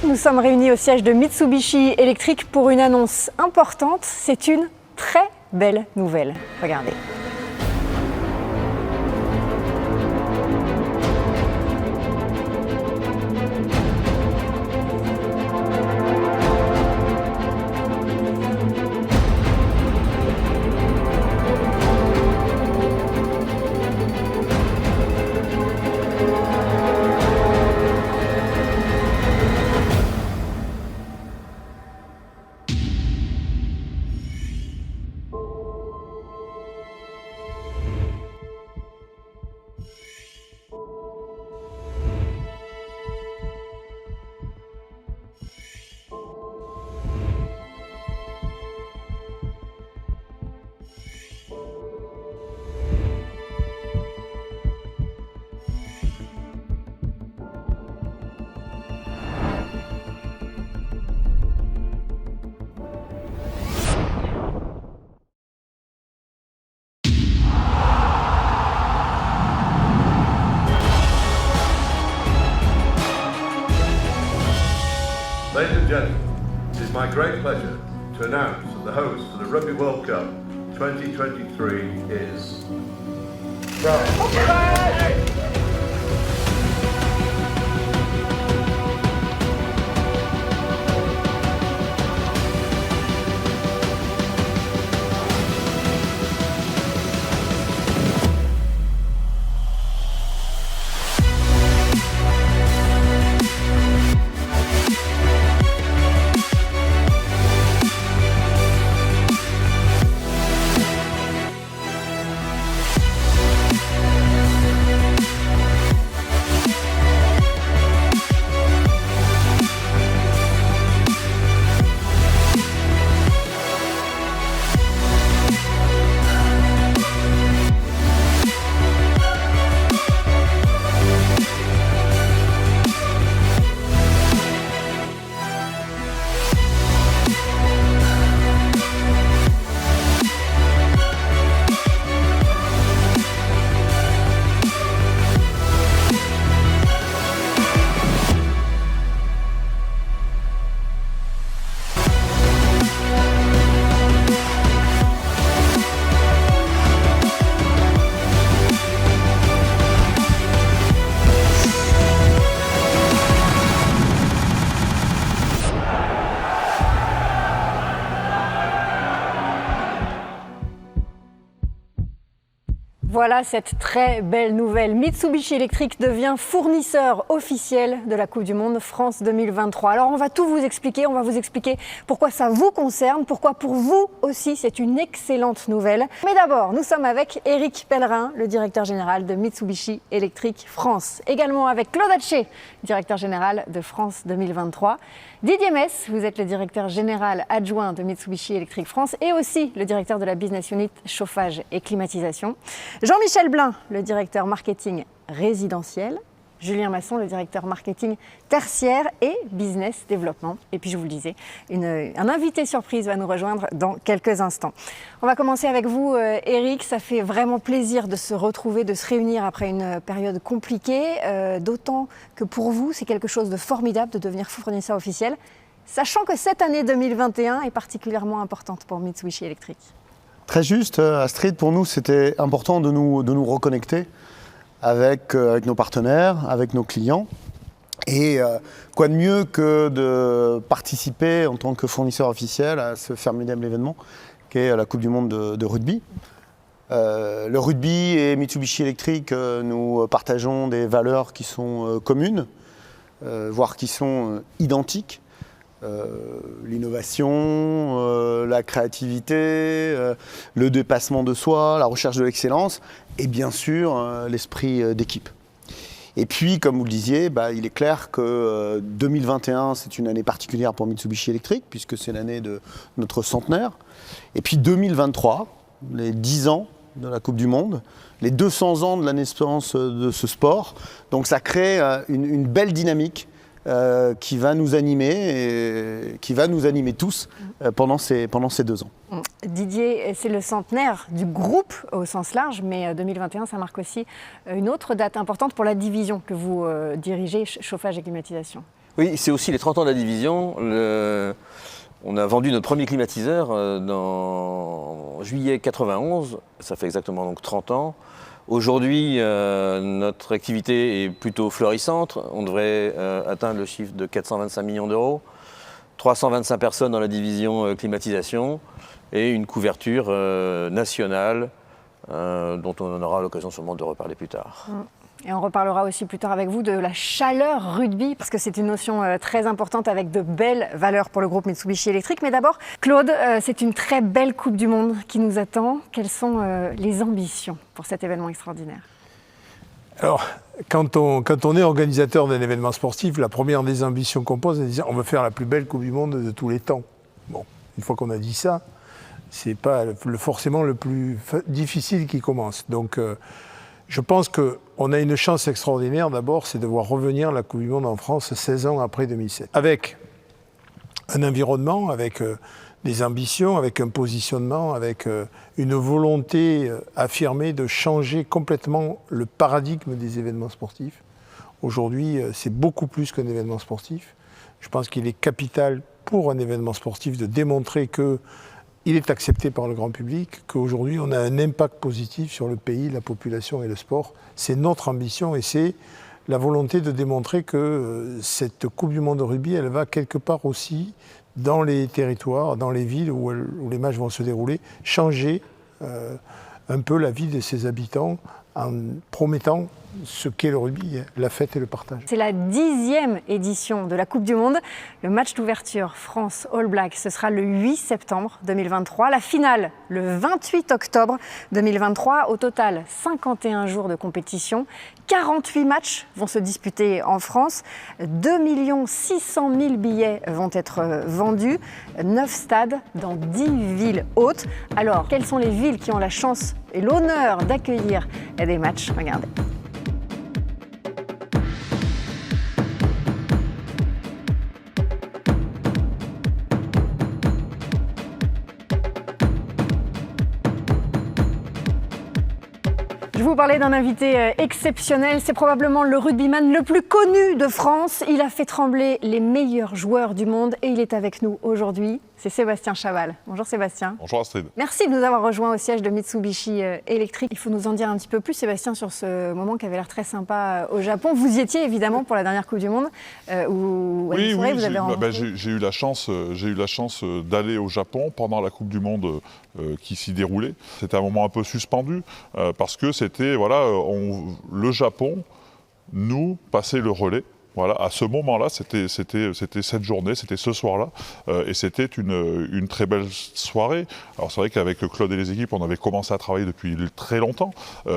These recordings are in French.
Nous sommes réunis au siège de Mitsubishi Electric pour une annonce importante. C'est une très belle nouvelle. Regardez. Ladies and gentlemen, it is my great pleasure to announce that the host for the Rugby World Cup 2023 is France. Voilà cette très belle nouvelle. Mitsubishi Electric devient fournisseur officiel de la Coupe du Monde France 2023. Alors on va tout vous expliquer, on va vous expliquer pourquoi ça vous concerne, pourquoi pour vous aussi c'est une excellente nouvelle. Mais d'abord, nous sommes avec Éric Pellerin, le directeur général de Mitsubishi Electric France. Également avec Claude Hatché, directeur général de France 2023. Didier Mess, vous êtes le directeur général adjoint de Mitsubishi Electric France et aussi le directeur de la Business Unit Chauffage et Climatisation. Jean-Michel Blin, le directeur marketing résidentiel. Julien Masson, le directeur marketing tertiaire et business développement. Et puis je vous le disais, un invité surprise va nous rejoindre dans quelques instants. On va commencer avec vous, Éric. Ça fait vraiment plaisir de se retrouver, de se réunir après une période compliquée, d'autant que pour vous, c'est quelque chose de formidable de devenir fournisseur officiel, sachant que cette année 2021 est particulièrement importante pour Mitsubishi Electric. Très juste, Astrid, pour nous, c'était important de nous reconnecter avec nos partenaires, avec nos clients. Et quoi de mieux que de participer en tant que fournisseur officiel à ce formidable événement qu'est la Coupe du Monde de rugby. Le rugby et Mitsubishi Electric, nous partageons des valeurs qui sont communes, voire qui sont identiques. L'innovation, la créativité, le dépassement de soi, la recherche de l'excellence et bien sûr l'esprit d'équipe. Et puis, comme vous le disiez, il est clair que 2021, c'est une année particulière pour Mitsubishi Electric puisque c'est l'année de notre centenaire. Et puis 2023, les 10 ans de la Coupe du Monde, les 200 ans de la naissance de ce sport. Donc ça crée une belle dynamique qui va nous animer et qui va nous animer tous pendant ces 2 ans. Didier, c'est le centenaire du groupe au sens large, mais 2021, ça marque aussi une autre date importante pour la division que vous dirigez, chauffage et climatisation. Oui, c'est aussi les 30 ans de la division. On a vendu notre premier climatiseur en juillet 91, ça fait exactement donc 30 ans. Aujourd'hui, notre activité est plutôt florissante. On devrait atteindre le chiffre de 425 millions d'euros, 325 personnes dans la division climatisation et une couverture nationale dont on aura l'occasion sûrement de reparler plus tard. Et on reparlera aussi plus tard avec vous de la chaleur rugby, parce que c'est une notion très importante avec de belles valeurs pour le groupe Mitsubishi Electric. Mais d'abord, Claude, c'est une très belle Coupe du Monde qui nous attend. Quelles sont les ambitions pour cet événement extraordinaire ? Alors, quand on est organisateur d'un événement sportif, la première des ambitions qu'on pose, c'est de dire on veut faire la plus belle Coupe du Monde de tous les temps. Bon, une fois qu'on a dit ça, c'est pas forcément le plus difficile qui commence. Donc, je pense qu'on a une chance extraordinaire, d'abord, c'est de voir revenir la Coupe du Monde en France 16 ans après 2007. Avec un environnement, avec des ambitions, avec un positionnement, avec une volonté affirmée de changer complètement le paradigme des événements sportifs. Aujourd'hui, c'est beaucoup plus qu'un événement sportif. Je pense qu'il est capital pour un événement sportif de démontrer qu'il est accepté par le grand public, qu'aujourd'hui on a un impact positif sur le pays, la population et le sport. C'est notre ambition et c'est la volonté de démontrer que cette Coupe du Monde de rugby, elle va quelque part aussi dans les territoires, dans les villes où les matchs vont se dérouler, changer un peu la vie de ses habitants en promettant ce qu'est le rugby, la fête et le partage. C'est la 10e édition de la Coupe du Monde. Le match d'ouverture France-All Blacks, ce sera le 8 septembre 2023. La finale, le 28 octobre 2023. Au total, 51 jours de compétition. 48 matchs vont se disputer en France. 2 600 000 billets vont être vendus. 9 stades dans 10 villes hôtes. Alors, quelles sont les villes qui ont la chance et l'honneur d'accueillir des matchs ? Regardez. Je vous parlais d'un invité exceptionnel, c'est probablement le rugbyman le plus connu de France. Il a fait trembler les meilleurs joueurs du monde et il est avec nous aujourd'hui. C'est Sébastien Chaval. Bonjour Sébastien. Bonjour Astrid. Merci de nous avoir rejoints au siège de Mitsubishi Electric. Il faut nous en dire un petit peu plus, Sébastien, sur ce moment qui avait l'air très sympa au Japon. Vous y étiez évidemment pour la dernière Coupe du Monde. Oui, j'ai eu la chance d'aller au Japon pendant la Coupe du Monde qui s'y déroulait. C'était un moment un peu suspendu parce que c'était, le Japon nous passait le relais. Voilà, à ce moment-là, c'était cette journée, c'était ce soir-là, et c'était une très belle soirée. Alors c'est vrai qu'avec Claude et les équipes, on avait commencé à travailler depuis très longtemps,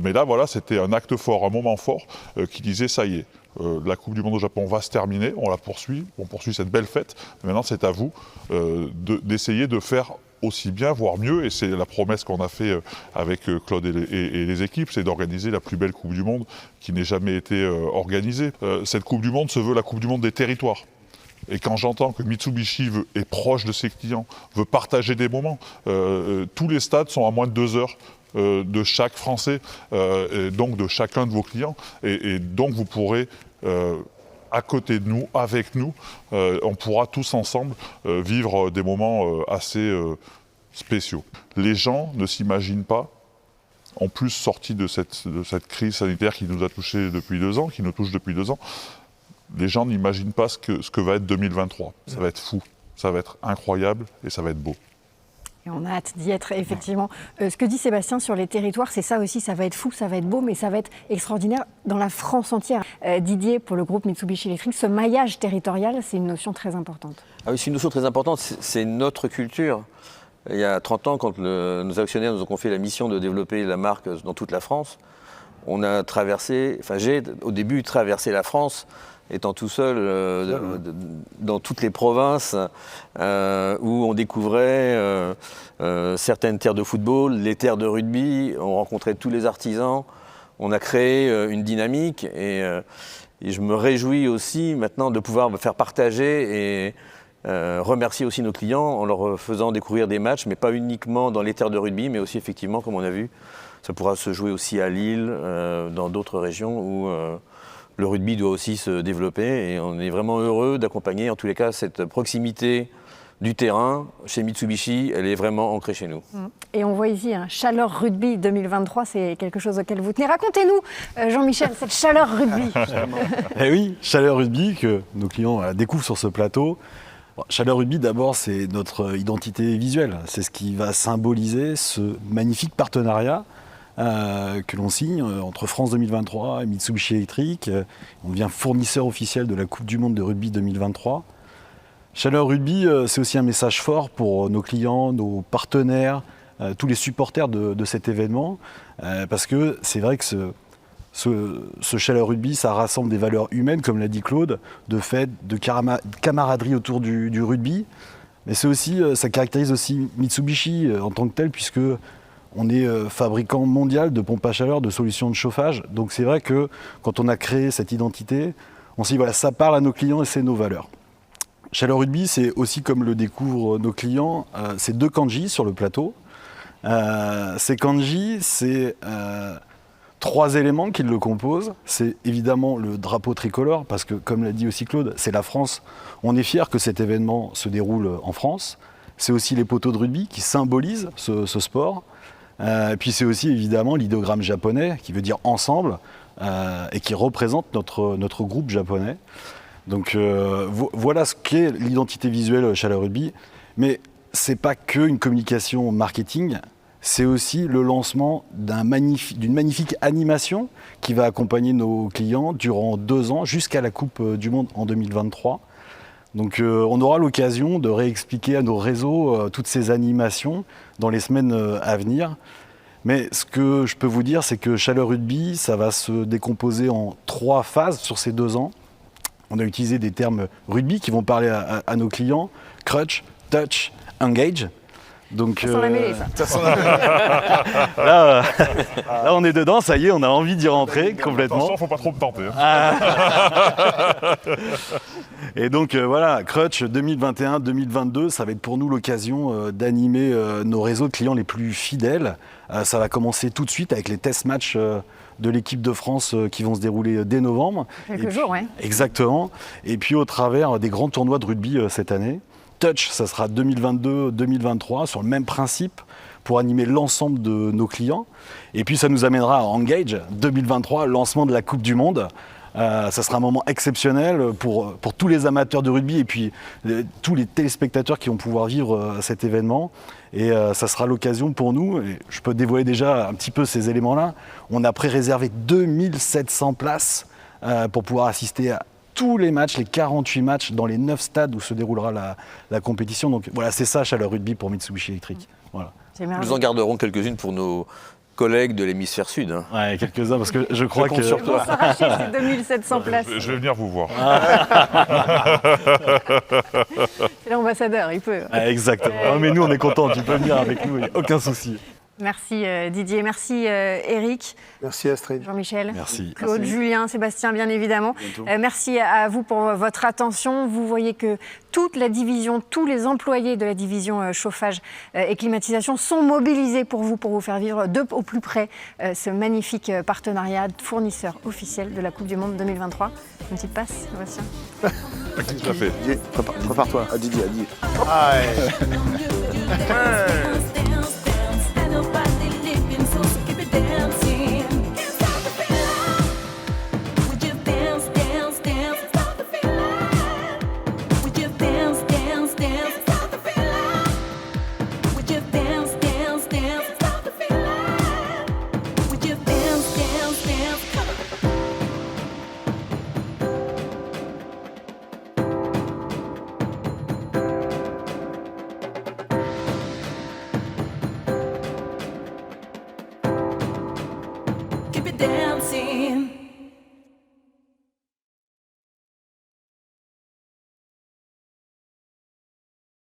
mais là, voilà, c'était un acte fort, un moment fort qui disait ça y est. La Coupe du Monde au Japon va se terminer, on la poursuit, on poursuit cette belle fête. Maintenant, c'est à vous d'essayer de faire aussi bien, voire mieux, et c'est la promesse qu'on a fait avec Claude et les équipes, c'est d'organiser la plus belle Coupe du Monde qui n'ait jamais été organisée. Cette Coupe du Monde se veut la Coupe du Monde des territoires. Et quand j'entends que Mitsubishi est proche de ses clients, veut partager des moments, tous les stades sont à moins de 2 heures de chaque Français, et donc de chacun de vos clients, et donc vous pourrez à côté de nous, avec nous, on pourra tous ensemble vivre des moments assez spéciaux. Les gens ne s'imaginent pas, en plus sortis de cette crise sanitaire qui nous a touchés depuis 2 ans, qui nous touche depuis 2 ans, les gens n'imaginent pas ce que va être 2023. Ça va être fou, ça va être incroyable et ça va être beau. Et on a hâte d'y être, effectivement. Ce que dit Sébastien sur les territoires, c'est ça aussi, ça va être fou, ça va être beau, mais ça va être extraordinaire dans la France entière. Didier, pour le groupe Mitsubishi Electric, ce maillage territorial, c'est une notion très importante. Ah oui, c'est une notion très importante, c'est notre culture. Il y a 30 ans, quand nos actionnaires nous ont confié la mission de développer la marque dans toute la France, on a traversé, j'ai au début traversé la France, étant tout seul dans toutes les provinces où on découvrait certaines terres de football, les terres de rugby, on rencontrait tous les artisans, on a créé une dynamique et je me réjouis aussi maintenant de pouvoir me faire partager remercier aussi nos clients en leur faisant découvrir des matchs, mais pas uniquement dans les terres de rugby, mais aussi effectivement, comme on a vu, ça pourra se jouer aussi à Lille, dans d'autres régions où le rugby doit aussi se développer. Et on est vraiment heureux d'accompagner, en tous les cas, cette proximité du terrain chez Mitsubishi, elle est vraiment ancrée chez nous. Et on voit ici un Chaleur Rugby 2023, c'est quelque chose auquel vous tenez. Racontez-nous, Jean-Michel, cette Chaleur Rugby. Eh oui, Chaleur Rugby que nos clients découvrent sur ce plateau. Bon, Chaleur Rugby, d'abord, c'est notre identité visuelle. C'est ce qui va symboliser ce magnifique partenariat que l'on signe entre France 2023 et Mitsubishi Electric. On devient fournisseur officiel de la Coupe du Monde de rugby 2023. Chaleur Rugby, c'est aussi un message fort pour nos clients, nos partenaires, tous les supporters de cet événement, parce que c'est vrai que ce Chaleur Rugby, ça rassemble des valeurs humaines, comme l'a dit Claude, de fête, de camaraderie autour du rugby, mais c'est aussi, ça caractérise aussi Mitsubishi en tant que tel, puisque on est fabricant mondial de pompes à chaleur, de solutions de chauffage, donc c'est vrai que quand on a créé cette identité, on s'est dit voilà, ça parle à nos clients et c'est nos valeurs. Chaleur Rugby, c'est aussi, comme le découvrent nos clients, c'est 2 kanji sur le plateau. Ces kanji, c'est 3 éléments qui le composent. C'est évidemment le drapeau tricolore, parce que, comme l'a dit aussi Claude, c'est la France. On est fiers que cet événement se déroule en France. C'est aussi les poteaux de rugby qui symbolisent ce sport. Et puis c'est aussi évidemment l'idéogramme japonais, qui veut dire ensemble, et qui représente notre groupe japonais. Donc voilà ce qu'est l'identité visuelle Chaleur Rugby, mais c'est pas qu'une communication marketing, c'est aussi le lancement d'une magnifique animation qui va accompagner nos clients durant 2 ans jusqu'à la Coupe du Monde en 2023. Donc on aura l'occasion de réexpliquer à nos réseaux toutes ces animations dans les semaines à venir. Mais ce que je peux vous dire, c'est que Chaleur Rugby, ça va se décomposer en 3 phases sur ces 2 ans. On a utilisé des termes rugby qui vont parler à nos clients. Crutch, touch, engage. Donc, ça sent la mêlée, ça. Là, on est dedans, ça y est, on a envie d'y rentrer complètement. Attention, faut pas trop me tenter. Hein. Et donc voilà, Crutch 2021-2022, ça va être pour nous l'occasion d'animer nos réseaux de clients les plus fidèles. Ça va commencer tout de suite avec les test matchs de l'équipe de France qui vont se dérouler dès novembre. Quelques jours, oui. Exactement. Et puis au travers des grands tournois de rugby cette année. Touch, ça sera 2022-2023, sur le même principe, pour animer l'ensemble de nos clients. Et puis ça nous amènera à Engage 2023, lancement de la Coupe du Monde. Ça sera un moment exceptionnel pour tous les amateurs de rugby et puis tous les téléspectateurs qui vont pouvoir vivre cet événement. Et ça sera l'occasion pour nous, et je peux dévoiler déjà un petit peu ces éléments-là, on a pré-réservé 2700 places pour pouvoir assister à tous les matchs, les 48 matchs dans les 9 stades où se déroulera la compétition. Donc voilà, c'est ça Chaleur Rugby pour Mitsubishi Electric. Voilà. Nous en garderons quelques-unes pour nos collègues de l'hémisphère sud. Hein. Ouais, quelques-uns, parce que je crois que... sur toi. S'arracher ces 2700 places. Je vais venir vous voir. C'est l'ambassadeur, il peut. Exactement. Non, mais nous, on est contents, tu peux venir avec nous, il n'y a aucun souci. Merci Didier, merci Eric. Merci Astrid. Jean-Michel. Merci. Claude, Merci. Julien, Sébastien, bien évidemment. Merci à vous pour votre attention. Vous voyez que toute la division, tous les employés de la division chauffage et climatisation sont mobilisés pour vous faire vivre au plus près ce magnifique partenariat fournisseur officiel de la Coupe du Monde 2023. Une petite passe, Sébastien. Tout à fait. Didier, prépare-toi. À Didier. Nobody living, so keep it dancing. Can't stop the feeling. Would you dance, dance, dance? Stop the feeling. Would you dance, dance, dance? Stop the feeling. Would you dance, dance, dance? Stop the feeling. Would you dance, dance, dance? Keep it dancing.